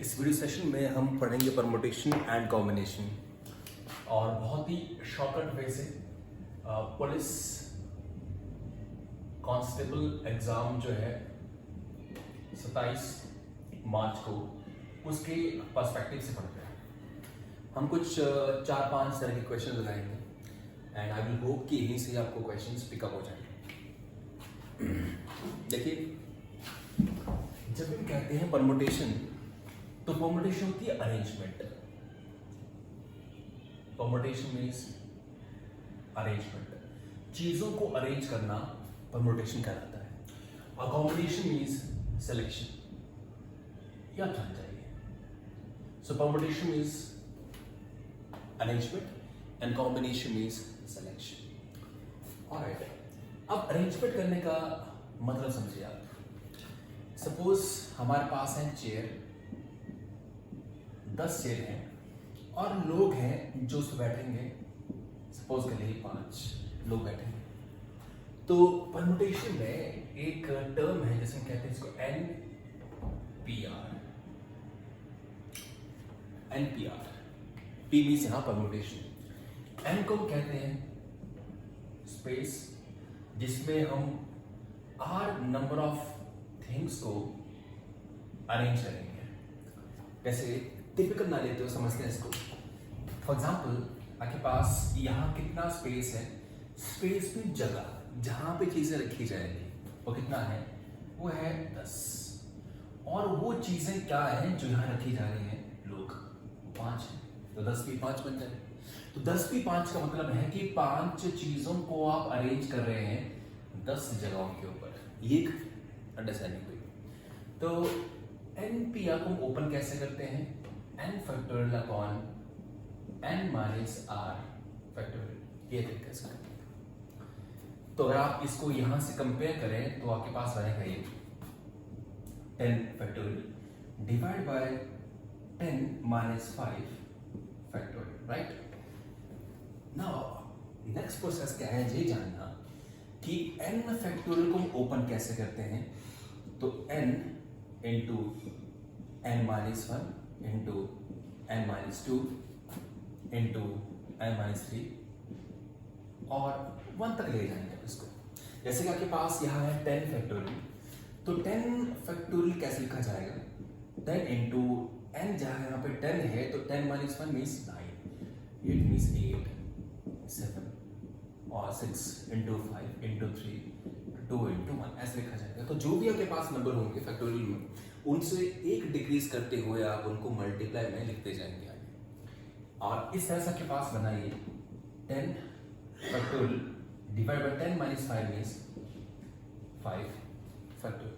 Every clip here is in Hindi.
इस वीडियो सेशन में हम पढ़ेंगे परमुटेशन एंड कॉम्बिनेशन और बहुत ही शॉर्टकट वे से पुलिस कांस्टेबल एग्जाम जो है 27 मार्च को उसके पर्सपेक्टिव से पढ़ते हैं। हम कुछ 4-5 तरह के क्वेश्चन लगाएंगे एंड आई विल होप कि यहीं से आपको क्वेश्चंस पिकअप हो जाएंगे। देखिए, जब हम कहते हैं परमुटेशन तो परमुटेशन होती है अरेंजमेंट। परमुटेशन मीन्स अरेंजमेंट, चीजों को अरेंज करना परमुटेशन कहलाता है। और कॉम्बिनेशन मीन्स सिलेक्शन। याद रखना चाहिए। So permutation means arrangement and combination means selection. Alright, अब अरेंजमेंट करने का मतलब समझिए आप। सपोज हमारे पास है चेयर, 10 चेयर हैं और लोग हैं जो उसमें बैठेंगे। सपोज के लिए 5 लोग बैठेंगे। तो परमुटेशन में एक टर्म है जिसे हम कहते हैं इसको NPR। P मीन्स यहां परमुटेशन। N को कहते हैं स्पेस, जिसमें हम R नंबर ऑफ थिंग्स को अरेंज करेंगे। जैसे टिपिकल ना लेते हो, समझते हैं इसको। फॉर एग्जाम्पल, आपके पास यहाँ कितना स्पेस है? स्पेस में जगह जहां पे चीजें रखी जाएंगी वो कितना है? वो है 10। और वो चीजें क्या है जो यहाँ रखी जा रही हैं? लोग 5 है, तो 10 भी 5 बन जाए। तो 10 भी 5 का मतलब है कि 5 चीजों को आप अरेंज कर रहे हैं 10 जगहों के ऊपर। ये एक अंडरस्टैंडिंग हुई। तो NPR को हम ओपन कैसे करते हैं? n factorial upon n minus r factorial. ये तरीका से। तो अगर आप इसको यहां से कंपेयर करें तो आपके पास रहेगा ये 10 factorial divide bye 10 minus 5 factorial, right? Now next process क्या है ये जानना कि n फैक्टोरियल को हम ओपन कैसे करते हैं। तो n into n minus 1 into n minus 2 into n minus 3 और 1 तक ले जाएंगे इसको। जैसे कि आपके पास यहाँ है 10 फैक्टोरियल, तो 10 फैक्टोरियल कैसे लिखा जाएगा? 10 इंटू n, जहाँ यहाँ पे 10 है तो 10 माइनस 1 मीन्स 9, 8 मीन्स 8, 7 और 6 इंटू 5 इंटू 3 2 इंटू 1 ऐसे लिखा जाएगा। तो जो भी आपके पास नंबर होंगे फैक्टोरियल में, उनसे एक डिक्रीज करते हुए आप उनको मल्टीप्लाई में लिखते जाएंगे आगे। और इस तरह से आपके पास बनाइए 10 factorial divide bye 10 minus 5 means 5 factorial.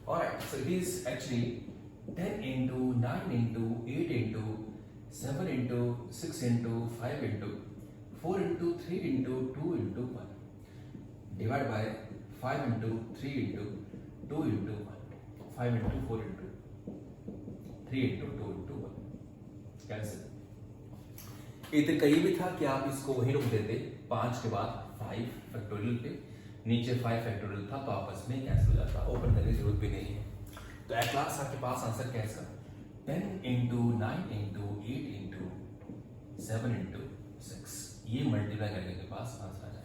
Alright, so it is actually 10 into 9 into 8 into 7 into 6 into 5 into 4 into 3 into 2 into 1 divide by 5 into 3 into 2 into 1 5 into 4 into 3 into 2 into 1 cancel. एक तरीका ये भी था कि आप इसको वहीं रोक देते 5 के बाद 5 फैक्टोरियल पे, नीचे 5 फैक्टोरियल था तो आपस में कैंसिल हो जाता, ओपन करने की जरूरत भी नहीं है। तो एट लास्ट आपके पास आंसर कैसा? 10 इंटू 9 इंटू 8 इंटू 7 इंटू 6, ये मल्टीप्लाई करने के पास आंसर आ जाएगा।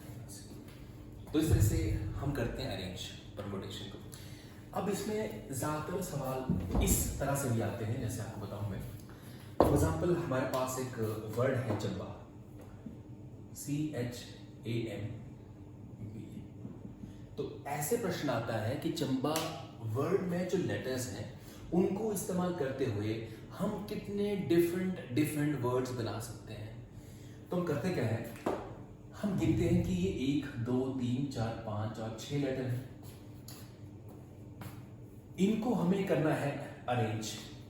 तो इस तरह से हम करते हैं अरेंज परमुटेशन को। अब इसमें ज्यादातर सवाल इस तरह से भी आते हैं, जैसे आपको बताऊं मैं। फॉर एग्जाम्पल, हमारे पास एक वर्ड है चंबा, CHAMB। तो ऐसे प्रश्न आता है कि चंबा वर्ड में जो लेटर्स हैं उनको इस्तेमाल करते हुए हम कितने डिफरेंट वर्ड्स बना सकते हैं। तो हम करते क्या है, हम गिनते हैं कि ये 1 2 3 4 5 और 6 लेटर हैं। इनको हमें करना है अरेंज।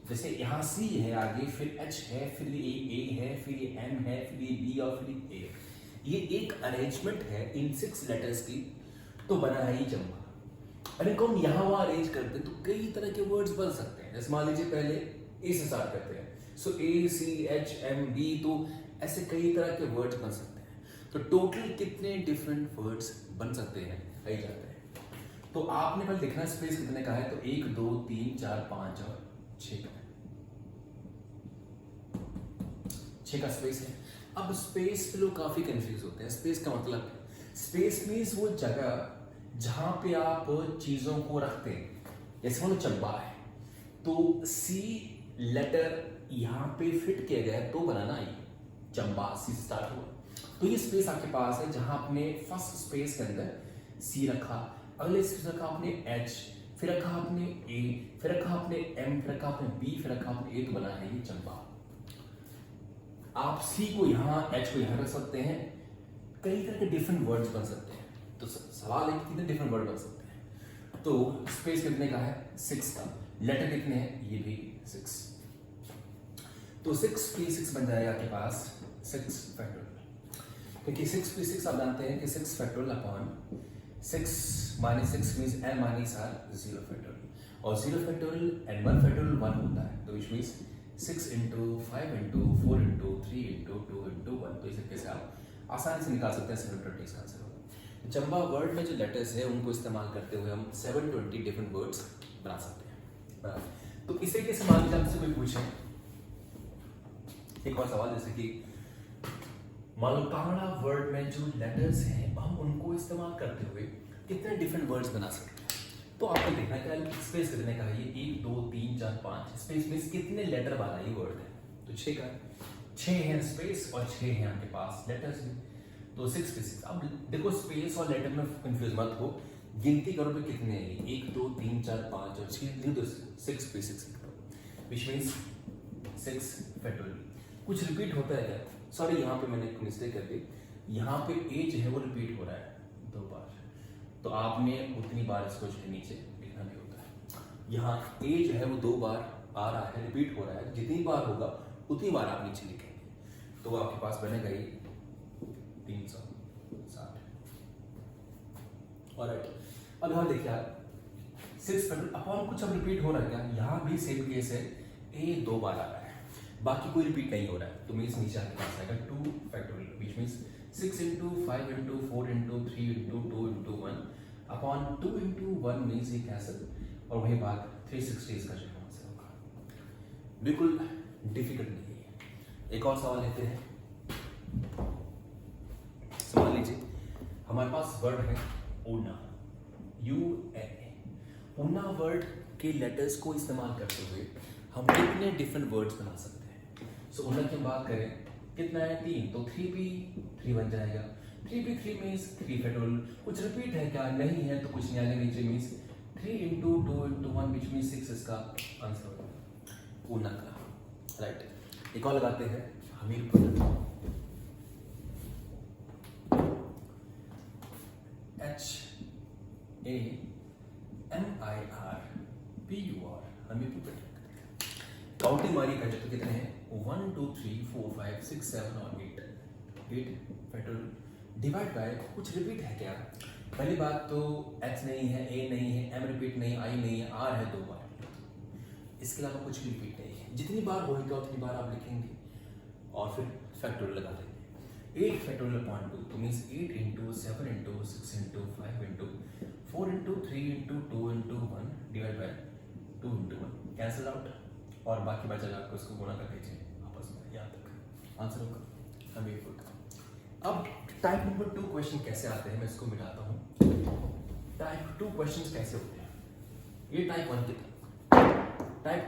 जैसे यहाँ C है, आगे फिर H है, फिर ये A है, फिर ये M है, फिर ये B और फिर ये A। ये एक अरेंजमेंट है इन 6 लेटर्स की, तो बना है ये चंबा। और इनको हम यहाँ वहाँ अरेंज करते हैं तो कई तरह के वर्ड्स बन सकते हैं। जैसे मान लीजिए पहले A से स्टार्ट करते हैं, सो A C H M B, तो ऐसे कई तरह के वर्ड्स बन सकते हैं। तो टोटल कितने डिफरेंट वर्ड्स बन सकते हैं कही जाते हैं। तो आपने पहले देखना स्पेस कितने का है, तो 1 2 3 4 5 और 6 का है। 6 का स्पेस है। अब स्पेस पे लोग काफी कंफ्यूज होते हैं। स्पेस का मतलब, स्पेस मीन्स वो जगह जहां पे आप चीजों को रखते हैं। जैसे मान लो चंबा है, तो सी लेटर यहाँ पे फिट किया गया है तो बनाना ये चंबा, सी से स्टार्ट हुआ। तो ये स्पेस आपके पास है जहां आपने फर्स्ट स्पेस के अंदर सी रखा, अगले स्पेस रखा आपने एच, फिर रखा आपने ए, फिर रखा आपने एम, फिर रखा आपने बी, फिर रखा आपने ए, तो बना है ये चंबा। आप सी को यहाँ, एच को यहाँ रख सकते हैं। कई तरह के डिफरेंट वर्ड्स बन सकते हैं। तो सवाल है कितने डिफरेंट वर्ड बन सकते हैं। तो स्पेस कितने का है? 6 का। लेटर कितने हैं? ये भी 6। तो 6p6 बन जाएगा आपके पास 6 फैक्टोरियल, क्योंकि 6p6 आप जानते हैं कि 6 factorial upon 6 minus 6 means n minus r 0 factorial, और 0 फैक्टोरियल and 1 फैक्टोरियल 1 होता है। तो which means 6 into 5 into 4 into 3 into 2 into 1। तो इस तरीके से आप आसानी से निकाल सकते हैं 720 का आंसर होगा। चंबा वर्ड में जो लेटर्स है उनको इस्तेमाल करते हुए हम 720 डिफरेंट वर्ड्स बना सकते हैं। तो इस तरीके से मान लीजिए आपसे कोई पूछे एक और सवाल, जैसे कि मान लो कन्नड़ा वर्ड में जो लेटर्स हैं हम उनको इस्तेमाल करते हुए कितने डिफरेंट वर्ड्स बना सकते हैं। तो आपको देखना है कि स्पेस कितने का है। ये 1 2 3 4 5 स्पेस मींस कितने लेटर वाला ये वर्ड है। तो 6 का है, 6 है स्पेस और 6 है आपके पास लेटर्स भी। तो 6 पे 6। अब देखो स्पेस और लेटर में कंफ्यूज मत हो, गिनती करो पे कितने हैं। 1 2 3 4 5 और 6 लिख दो 6 पे 6 लिख दो, विच मींस 6 फैक्टोरियल। कुछ रिपीट होता है क्या? सॉरी यहाँ पे मैंने एक मिस्टेक कर दी। यहाँ पे ए जो है वो रिपीट हो रहा है 2 बार, तो आपने उतनी बार इसको जो है नीचे लिखना भी होता है। यहाँ ए जो है वो 2 बार आ रहा है, रिपीट हो रहा है। जितनी बार होगा उतनी बार आप नीचे लिखेंगे, तो वो आपके पास बनेगा ये 360। ऑलराइट, अब यहाँ देखिए आप 6 फैक्टोरियल अपॉन कुछ अब रिपीट हो रहा है क्या? यहाँ भी सेम केस है, ए 2 बार आ रहा है, बाकी कोई रिपीट नहीं हो रहा है। तो मीन्स नीचे आपके पास आएगा 2 factorial, which means 6 into 5 into 4 into 3 into 2 into 1 upon 2 into 1 means ये कैंसिल, और वही बात 360 इसका जो आंसर होगा। बिल्कुल डिफिकल्ट नहीं है। एक और सवाल लेते हैं। समझ लीजिए हमारे पास वर्ड है ऊना, UNA। ऊना वर्ड के लेटर्स को इस्तेमाल करते हुए हम कितने डिफरेंट वर्ड्स बना सकते हैं। सो ऊना की हम बात करें, कितना है 3, तो 3p3 बन जाएगा। 3p3 means 3 factorial. कुछ रिपीट है क्या? नहीं है, तो कुछ नहीं आगे नीचे means 3 into 2 into 1 which means 6 इसका आंसर होगा ऊना का। राइट, एक और लगाते हैं हमीरपुर। HAMIRPUR हमीरपुर। काउंटिंग मारी है तो कितने हैं? 1 2 3 4 5 6 7 और 8 फैक्टोरियल। डिवाइड बाय कुछ रिपीट है क्या? पहली बात तो H नहीं है, A नहीं है, M रिपीट नहीं, I नहीं है, R है 2 बार। इसके अलावा कुछ भी रिपीट नहीं है। जितनी बार होगा उतनी बार आप लिखेंगे और फिर फैक्टोरियल लगा देंगे। 8 फैक्टोरियल अपॉन 2 तो means 8 into 7 into 6 into 5 into 4 into 3 into 2 into 1 divide by 2 into 1 cancel out, और बाकी बचा आपको इसको गुणा कर दीजिए आपस में, यहाँ तक आंसर होगा हमीरपुर का। अब टाइप नंबर 2 क्वेश्चन कैसे आते हैं मैं इसको मिलाता हूँ। टाइप 2 क्वेश्चन कैसे होते हैं? ये टाइप 1 की तरह। टाइप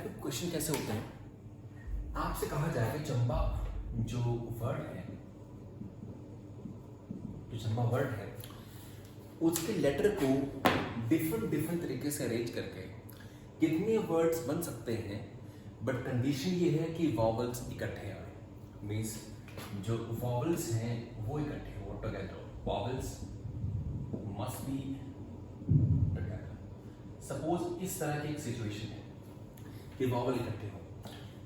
2 क्वेश्चन कैसे होते हैं? आपसे कहा जाएगा चंबा जो वर्ड है, जो चंबा वर्ड है उसके लेटर को डिफरेंट तरीके से अरेंज करके कितने वर्ड्स बन सकते हैं, बट कंडीशन ये है कि वॉवल्स इकट्ठे आए। मीन्स जो वॉवल्स हैं वो इकट्ठे हो together, vowels must be together. Suppose इस तरह की एक सिचुएशन है कि वॉवल इकट्ठे हो,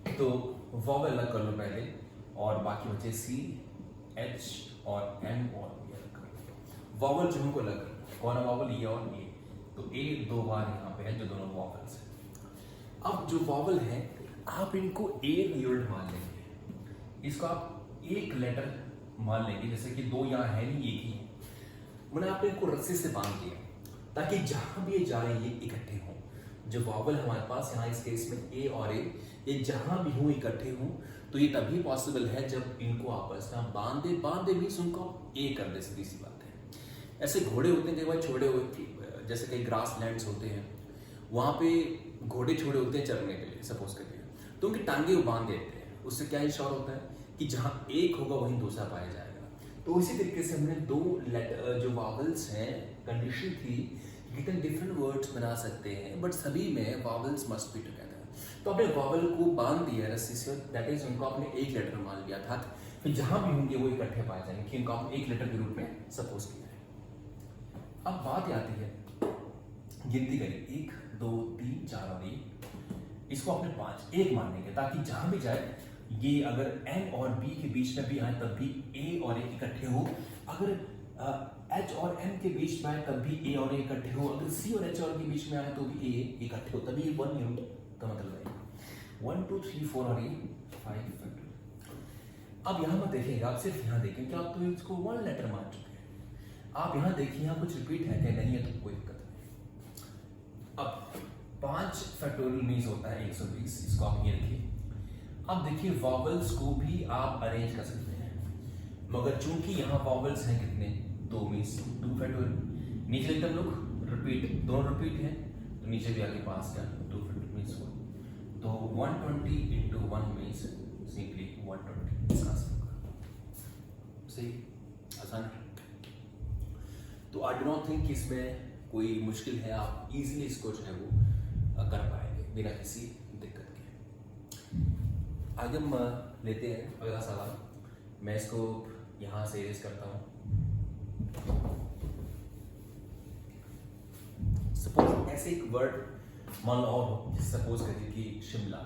तो वॉवल अलग कर लो पहले और बाकी बचे C, H और M और वॉवल जो हमको अलग करना, कौन है वॉवल? ये और ये। तो A 2 बार यहाँ पे है जो दोनों वॉवल्स हैं। अब जो वॉवल है आप इनको एक यूनिट मान लेंगे, इसको आप एक लेटर मान लेंगे, जैसे कि 2 यहाँ है नहीं, एक ही है। मैंने आपने इनको रस्सी से बांध दिया ताकि जहां भी ये जा रही है इकट्ठे हों। जो वॉवल हमारे पास यहाँ इस केस में ए और ए, ये जहां भी हूं इकट्ठे हूं, तो ये तभी पॉसिबल है जब इनको आपस में बांधे भी उनको ए कर दे, सीधी सी बात है। ऐसे घोड़े होते हैं कई बार छोड़े हुए, जैसे कई ग्रास लैंड्स होते हैं, वहां पे घोड़े छोड़े होते हैं चरने के लिए, सपोज करिए, तो उनकी टांगे वो बांध देते हैं। उससे क्या इंश्योर होता है कि जहां एक होगा वहीं दूसरा पाया जाएगा। तो इसी तरीके से हमने दो जो वॉवल्स हैं, कंडीशन थी कितने डिफरेंट वर्ड्स बना सकते हैं, बट सभी में वॉवल्स मस्ट बी टुगेदर। तो आपने वॉवल को बांध दिया रस्सी से, दैट इज उनको आपने एक लेटर मान लिया था, फिर जहां भी होंगे वो इकट्ठे पाए जाएंगे, कि इनको आपने एक लेटर के रूप में सपोज किया है। अब बात आती है गिनती करिए, 1 2 3 4 और 1, इसको आपने 5 1 मान लेंगे, ताकि जहां भी जाए ये अगर n और b के बीच में भी आए तब भी a और a इकट्ठे हो, अगर h और m के बीच में आए तब भी a और a इकट्ठे हो, अगर c और h और के बीच में आए तो भी a इकट्ठे हो, तभी 1 यूनिट का मतलब है 1 2 3 4 और 5 फैक्टर। अब यहां मत देखिएगा, आप सिर्फ यहां देखें कि आप तो इसको 1 लेटर मान चुके हैं। आप यहां देखिए यहां कुछ रिपीट है क्या, नहीं है तो कोई दिक्कत नहीं। अब 5 फैक्टोरियल मीन्स होता है 120, इसको आप ये रखिए। अब देखिए वॉवल्स को भी आप अरेंज कर सकते हैं, मगर चूंकि यहाँ वॉवल्स हैं कितने, 2 मीन्स 2 फैक्टोरियल। नीचे एकदम लोग रिपीट, दोनों रिपीट है, तो नीचे भी आगे पास क्या 2 फैक्टोरियल मीन्स 1, तो 120 into 1 मीन्स सिंपली 120, इसका आंसर होगा। सही, आसान है। तो आई डू नॉट थिंक इसमें कोई मुश्किल है, आप इजीली इसको जो है वो कर पाएंगे बिना किसी दिक्कत के। आगे हम लेते हैं अगला सवाल। मैं इसको यहां से इरेज करता हूं। सपोज ऐसे एक वर्ड मान लो और हो, सपोज करिए कि शिमला।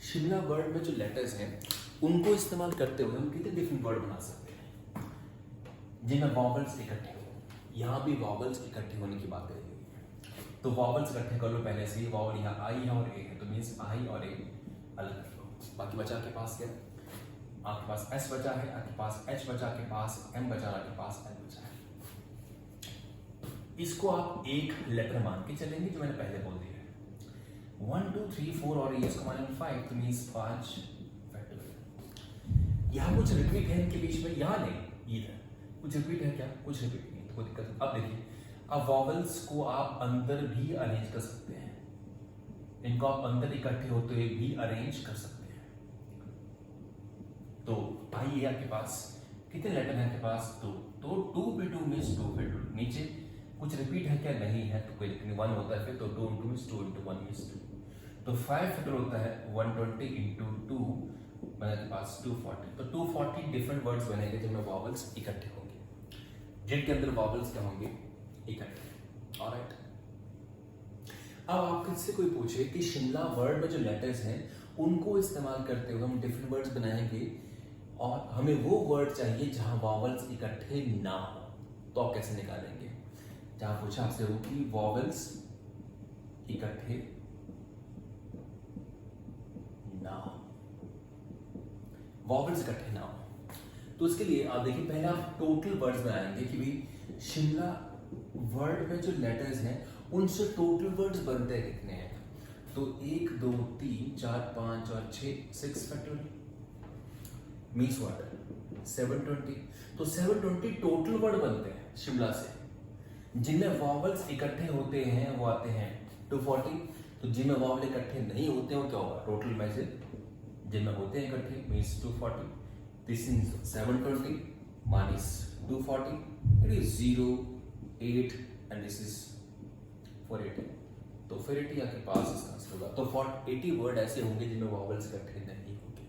शिमला वर्ड में जो लेटर्स हैं उनको इस्तेमाल करते हुए हम कितने डिफरेंट वर्ड बना सकते हैं जिनमें वॉवल्स इकट्ठे हो। यहां भी वॉवल्स इकट्ठे होने की बात करेंगे, तो वॉवल्स इकट्ठे कर लो पहले से ही। वॉवल यहाँ आई है और ए है, तो मीन्स आई और ए अलग कर लो। बाकी बचा आपके पास क्या, आपके पास एस बचा है, आपके पास एच बचा, आपके पास एम बचा, आपके पास एन बचा है। इसको आप एक लेटर मान के चलेंगे, जो मैंने पहले बोल दिया है। 1 2 3 4 और इसको मान 5, तो मीन्स 5 फैक्टोरियल। यहाँ कुछ रिपीट है इनके बीच में, यहाँ नहीं, इधर कुछ रिपीट है क्या, कुछ रिपीट नहीं, तो कोई दिक्कत नहीं। अब देखिए, अब वॉवल्स को आप अंदर भी अरेंज कर सकते हैं, इनको आप अंदर इकट्ठे होते हुए भी अरेंज कर सकते हैं। तो आइए, आपके पास कितने लेटर हैं, आपके पास 2, तो 2 पे 2 मीन्स 2 पे 2। नीचे कुछ रिपीट है क्या, नहीं है, तो कोई दिक्कत नहीं, 1 होता है फिर, तो 2 into मीन्स 2 into 1 मीन्स 2, तो 5 फैक्टर होता है 120 into 2, मेरे पास 240। तो 240 डिफरेंट वर्ड्स बनेंगे जिनमें वॉवल्स इकट्ठे होंगे, जिनके अंदर वॉवल्स क्या होंगे, इकट्ठे। ऑलराइट। अब आपसे कोई पूछे कि शिमला वर्ड में जो लेटर्स हैं उनको इस्तेमाल करते हुए हम डिफरेंट वर्ड्स बनाएंगे और हमें वो वर्ड चाहिए जहां वॉवल्स इकट्ठे ना हो, तो आप कैसे निकालेंगे। जहां पूछा आपसे हो कि वॉवल्स इकट्ठे ना हो, वॉवल्स इकट्ठे ना हो, तो उसके लिए आप देखिए पहले आप टोटल वर्ड्स बनाएंगे कि भाई शिमला वर्ड में जो लेटर्स हैं उनसे टोटल वर्ड्स बनते हैं कितने हैं, तो 1 2 3 4 5 और 6 फैक्टोरियल मीन्स व्हाट 720। तो 720 टोटल वर्ड बनते हैं शिमला से, जिनमें वॉवल्स इकट्ठे होते हैं वो आते हैं 240। तो जिनमें वॉवल इकट्ठे नहीं होते हैं वो क्या होगा, टोटल में से जिनमें होते हैं इकट्ठे means 240। This is 720 minus 240, it is 0 8 and this is 480, तो 480 आपके पास इसका आंसर होगा। तो 480 वर्ड ऐसे होंगे जिनमें वॉवल्स इकट्ठे नहीं होंगे।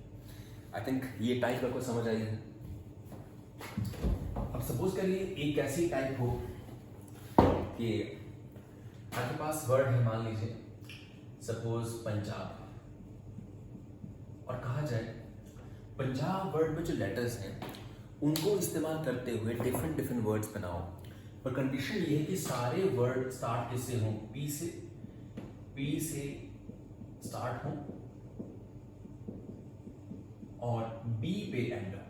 आई थिंक ये टाइप आपको समझ आई है। अब सपोज करिए एक ऐसी टाइप हो कि आपके पास वर्ड है, मान लीजिए सपोज पंजाब, और कहा जाए पंजाब वर्ड में जो लेटर्स हैं उनको इस्तेमाल करते हुए डिफरेंट डिफरेंट वर्ड्स बनाओ, पर कंडीशन ये है कि सारे वर्ड स्टार्ट किससे हों, पी से स्टार्ट हो और बी पे एंड हो।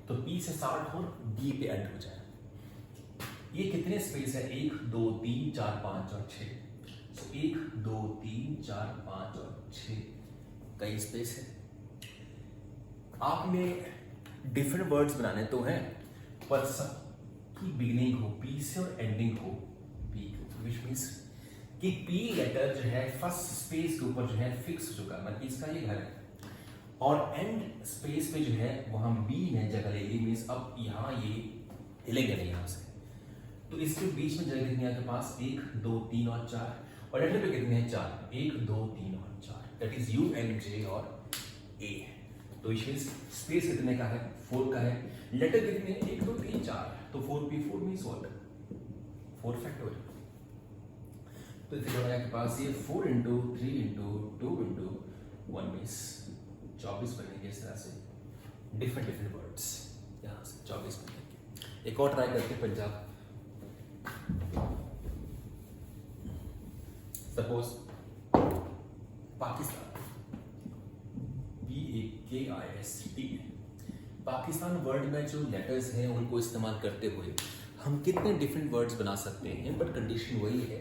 तो पी से स्टार्ट हो और बी पे एंड हो जाए। ये कितने स्पेस है? 1 2 3 4 5 और 6। सो 1 2 3 4 5 और 6 कई स्पेस है। आपने डिफरेंट वर्ड्स बनाने तो हैं, पर सबकी बिगिनिंग हो पी से और एंडिंग हो पी, विच मीन्स कि पी लेटर जो है फर्स्ट स्पेस के ऊपर जो है फिक्स हो चुका है, मतलब इसका ये घर है, और एंड स्पेस पे जो है वहां बी ने जगह ले ली, मीन्स अब यहाँ ये हिलेगा नहीं यहाँ से। तो इसके बीच में जगह कितनी है आपके पास? 1 2 3 और 4, और लेटर पे कितने हैं? 4। 1 2 3 और 4, that is U N J और ए। तो इसमें स्पेस कितने का है? 4 का है। लेटर कितने? 1 2 3 4, तो 4p4 मीन्स व्हाट? 4 फैक्टोरियल। तो इधर आपके पास ये 4 इंटू 3 इंटू 2 इंटू 1 मीन्स 24 बनेंगे। इस तरह से डिफरेंट वर्ड्स यहाँ से 24 बनेंगे। एक और ट्राई करते हैं Punjab. Suppose Pakistan, PAKIST, Pakistan word में जो लेटर्स हैं उनको इस्तेमाल करते हुए हम कितने डिफरेंट वर्ड्स बना सकते हैं, बट कंडीशन वही है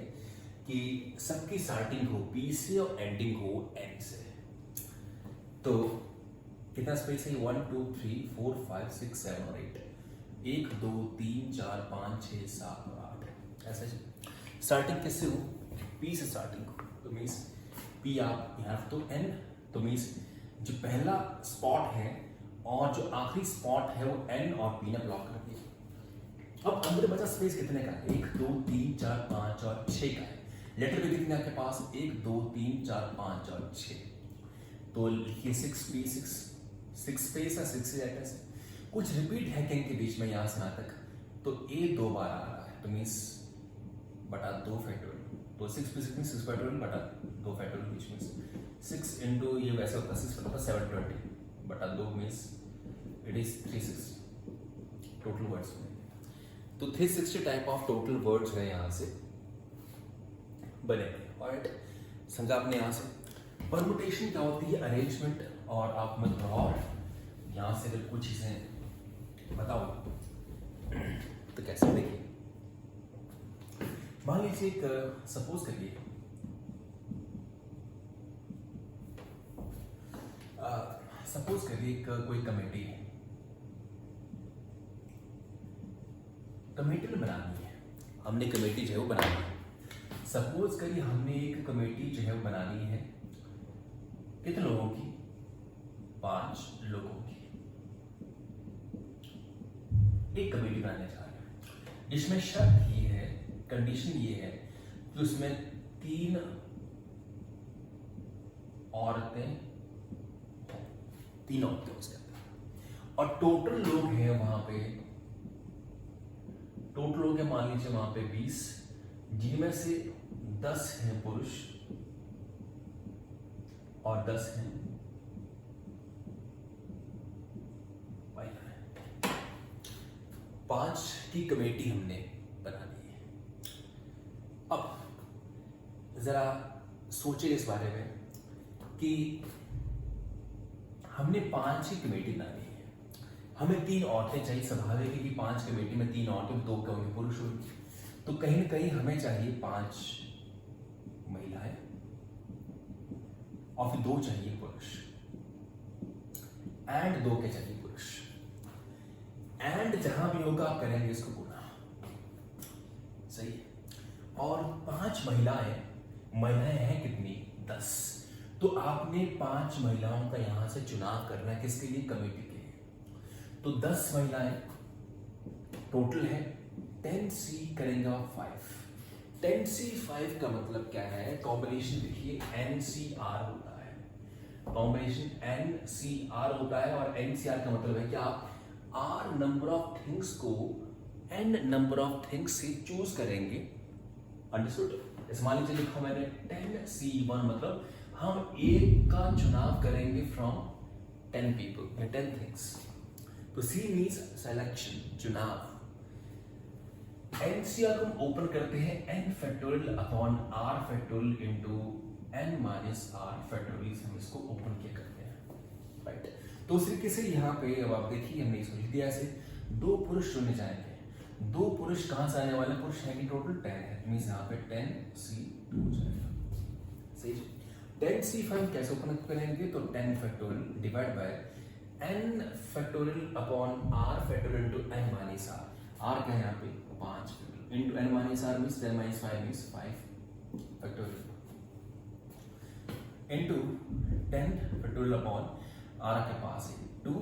कि सबकी स्टार्टिंग हो पी से और एंडिंग हो एन से। तो कितना स्पेस है? 1 2 3 4 5 6 7 और 8, 1 2 3 4 5 6 7 और 8, ऐसा स्टार्टिंग किससे हो? पी से स्टार्टिंग हो, तो मीन्स पी आप यहाँ तो एन, तो मीन्स जो पहला स्पॉट है और जो आखिरी स्पॉट है वो एन और पी ने ब्लॉक कर दिया। अब अंदर बचा स्पेस कितने का? 1 2 3 4 5 और 6 का है। लेटर पे कितने आपके पास? 1 2 3 4 5 और 6, तो लिखिए 6p6 स्पेस है, 6 लेटर्स है। कुछ रिपीट है के बीच में यहाँ से यहाँ तक, तो ए 2 बार आ रहा है, तो मीन्स बटा 2 फैक्टोरियल, तो 6p6 6 फैक्टोरियल बटा 2 फैक्टोरियल, विच मीन्स 6 इंटू ये वैसे होता है 6 होता है 720 बटा 2 means it is 360 total words में। तो 360 टाइप ऑफ टोटल वर्ड्स है यहाँ से बनेंगे। ऑलराइट, समझा आपने यहाँ से? परमुटेशन क्या होती है? अरेंजमेंट। और आप मैं और यहाँ से अगर कुछ चीजें बताओ तो कैसे? देखिए, मान लीजिए एक सपोज करिए एक कोई कमेटी है, कमेटी बनानी है, हमने कमेटी जो है वो बनानी है। सपोज करिए हमने एक कमेटी जो है वो बनानी है, कितने लोगों की? 5 लोगों की एक कमेटी बनाने जा रहे हैं, जिसमें शर्त ये है, कंडीशन ये है कि उसमें 3 औरतें उसके अंदर, और टोटल लोग हैं वहां पे, टोटल लोग हैं मान लीजिए वहां पे 20, जिनमें से 10 हैं पुरुष और 10 हैं महिलाएं। 5 की कमेटी हमने बनानी है। अब जरा सोचिए इस बारे में कि हमने 5 की कमेटी बनानी है, हमें 3 औरतें चाहिए। स्वाभाविक है कि 5 कमेटी में 3 औरतें, 2 होंगे पुरुष होंगे, तो कहीं ना कहीं हमें चाहिए 5 महिलाएं और फिर 2 चाहिए पुरुष, एंड 2 के चाहिए पुरुष। एंड जहां भी होगा आप करेंगे इसको गुना, सही है। और 5 महिलाएं हैं कितनी? 10। तो आपने 5 महिलाओं का यहां से चुनाव करना है, किसके लिए? कमेटी के लिए। तो 10 महिलाएं टोटल है, 10C करेंगे आप 5। 10C 5 का मतलब क्या है? कॉम्बिनेशन देखिए NCR होता है, कॉम्बिनेशन NCR होता है, और NCR का मतलब है कि आप R नंबर ऑफ थिंग्स को N नंबर ऑफ थिंग्स से चूज करेंगे। अंडरस्टूड? इस मान लीजिए लिखा मैंने 10C1, मतलब हम एक का चुनाव करेंगे फ्रॉम 10 पीपल या 10 थिंग्स। तो C मीन्स सिलेक्शन, चुनाव। NCR को हम ओपन करते हैं N factorial upon R factorial into N minus R factorial, हम इसको ओपन किया करते हैं, राइट। तो उस तरीके से यहाँ पे अब आप देखिए हमने इसको लिख दिया ऐसे, 2 पुरुष चुने जाएंगे, दो पुरुष कहाँ से आने वाले पुरुष हैं कि टोटल 10 है, मीन्स यहाँ पे 10c2 हो जाएगा। सही, 10c5 कैसे ओपन करेंगे, तो 10 factorial divide bye n factorial upon r factorial into n minus r। r क्या है यहाँ पे 5 factorial into n minus r means 10 minus 5 means 5 factorial into 10 factorial upon r के पास है 2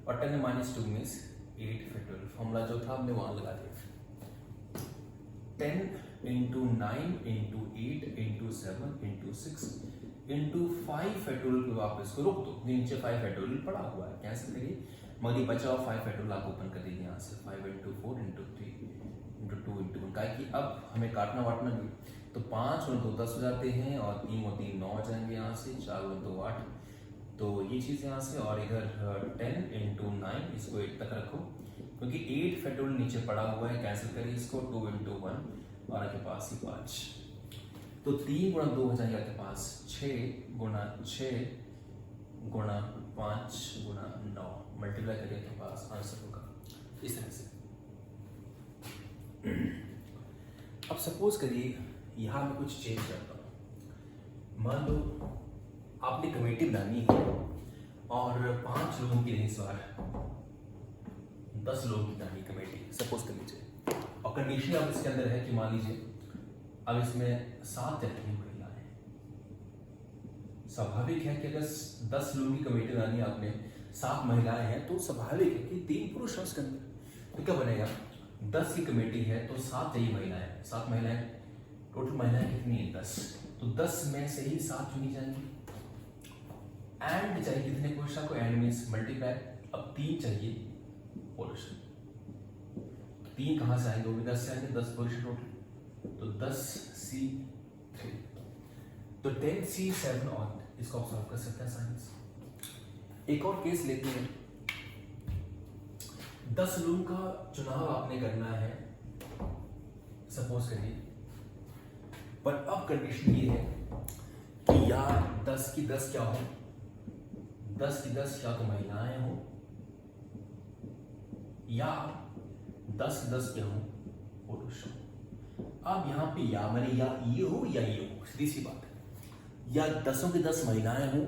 और 10 माइनस 2 मींस 8 फैक्टोरियल। फॉर्मूला जो था हमने वहां लगा दिया। 10 into 9 into 8 into 7 into 6 into 5 factorial को वापस को रोक दो, नीचे 5 फैक्टोरियल पड़ा हुआ है, कैसे करिए मगर बचा हुआ 5 फैक्टोरियल आप ओपन कर दीजिए यहाँ से 5 इंटू 4 इंटू 3 इंटू 2 इंटू 1 का कि अब हमें काटना वाटना भी, तो 5 और 2 10 हो जाते हैं और 3 और 3 9 हो जाएंगे यहाँ से, 4 और 2 8, तो ये चीज़ यहाँ से, और इधर 10 इंटू 9 इसको 8 तक रखो क्योंकि 8 फैक्टोरियल नीचे पड़ा हुआ है, कैंसिल करिए इसको 2 इंटू 1 और आपके पास ही 5, तो 3 गुणा 2 हो जाएगा आपके पास 6 गुणा 6 गुणा 5 गुणा 9, मल्टीप्लाई करिए आपके पास आंसर होगा इस तरह से। अब सपोज करिए यहाँ मैं कुछ चेंज करता हूँ, मान लो आपने कमेटी बनानी है और 5 लोगों की नहीं इस बार 10 लोगों की बनानी कमेटी सपोज कर लीजिए, और कंडीशन अब इसके अंदर है कि मान लीजिए अब इसमें 7 लड़की महिलाएं, स्वाभाविक है कि अगर 10 लोगों की कमेटी बनानी आपने 7 महिलाएं हैं तो स्वाभाविक है कि 3 पुरुष हैं उसके अंदर, तो क्या बनेगा 10 की कमेटी है तो 7 चाहिए महिलाएं, 7 महिलाएं, टोटल महिलाएं कितनी है 10, तो 10 में से ही 7 चुनी जाएंगी। एंड चाहिए कितने पुरुष को, एंड मीन्स मल्टीप्लाई, अब 3 चाहिए पुरुष, 3 कहां से आएंगे, वो भी 10 से आएंगे, 10 पुरुष टोटल, तो 10c3, तो 10c7 और इसको आप सॉल्व कर सकते हैं साइंस। एक और केस लेते हैं, 10 लोगों का चुनाव आपने करना है सपोज करिए, पर अब कंडीशन ये है कि या 10 की 10 क्या हो, 10 की 10 या तो महिलाएं हो या 10 की 10 क्या हो पुरुष हो। अब यहाँ पे या मैंने या ये हो या ये हो, सीधी सी बात है, या 10 की 10 महिलाएं हो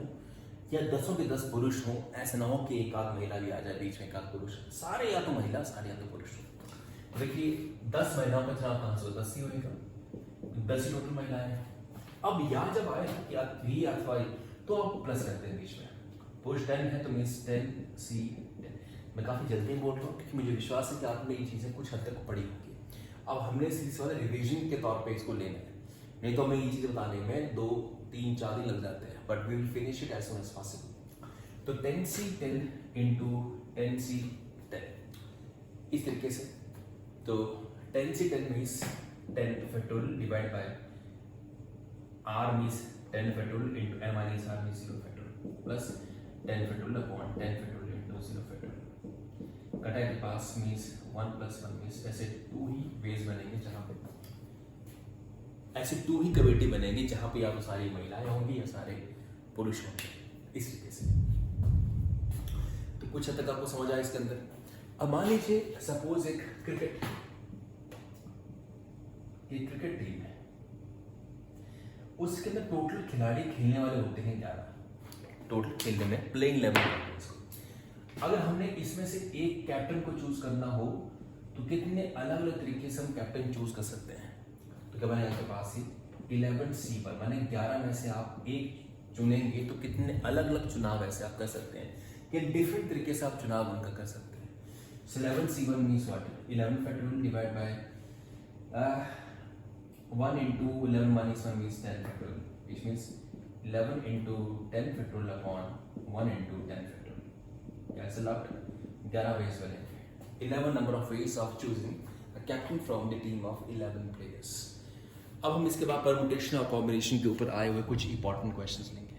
या 10 के 10 पुरुष हो, ऐसा ना हो कि एक आध महिला भी आ जाए बीच में, एक आध पुरुष, सारे या तो महिला सारे या तो पुरुष हो। देखिए 10 महिलाओं का चुनाव कहां से, 10 ही होगा, 10 ही टोटल महिलाएं हैं। अब या जब आए या 3 या 5 तो आप प्लस करते हैं बीच में, पुरुष 10 है तो मीन्स 10c10। मैं काफी जल्दी बोल रहा हूँ क्योंकि मुझे विश्वास है कि आपने ये चीजें कुछ हद तक पढ़ी होगी। अब हमने सीरीज वाले रिवीजन के तौर पे इसको लेना है, नहीं तो हमें ये चीजें बताने में 2 3 4 दिन लग जाते हैं, but we will finish it as soon as possible. तो 10c10 इंटू 10c10 इस तरीके से, तो 10c10 means 10 factorial divide by r means 10 factorial into n minus r means 0 factorial plus 10 factorial upon 10 factorial into 0 factorial, कटा के पास मीन्स 1 प्लस 1 मीन्स ऐसे 2 ही वेज बनेंगे जहां पे, ऐसे 2 ही कमेटी बनेंगी जहां पे या तो सारी महिलाएं होंगी या सारे पुरुष होंगे, इस तरीके से। तो कुछ हद तक आपको समझ आया इसके अंदर। अब मान लीजिए सपोज एक क्रिकेट टीम है, उसके अंदर टोटल खिलाड़ी खेलने वाले होते हैं 11, टोटल खेलने में प्लेइंग लेवल। अगर हमने इसमें से एक कैप्टन को चूज करना हो तो कितने अलग अलग तरीके से हम कैप्टन चूज कर सकते हैं, तो क्या बनेगा आपके पास ही 11c पर, माने 11 में से आप एक चुनेंगे तो कितने अलग अलग चुनाव ऐसे आप कर सकते हैं, कि डिफरेंट तरीके से आप चुनाव उनका कर सकते हैं। So 11c1 means what? 11 factorial divided by 1 into 11 minus 1 means 10 factorial, which means 11 into 10 factorial upon 1 into 10 factorial. Cancel out, 11 ways बनेंगे, 11 number of ways of choosing a captain from the team of 11 players. अब हम इसके बाद परमुटेशन और कॉम्बिनेशन के ऊपर आए हुए कुछ इंपॉर्टेंट क्वेश्चंस लेंगे।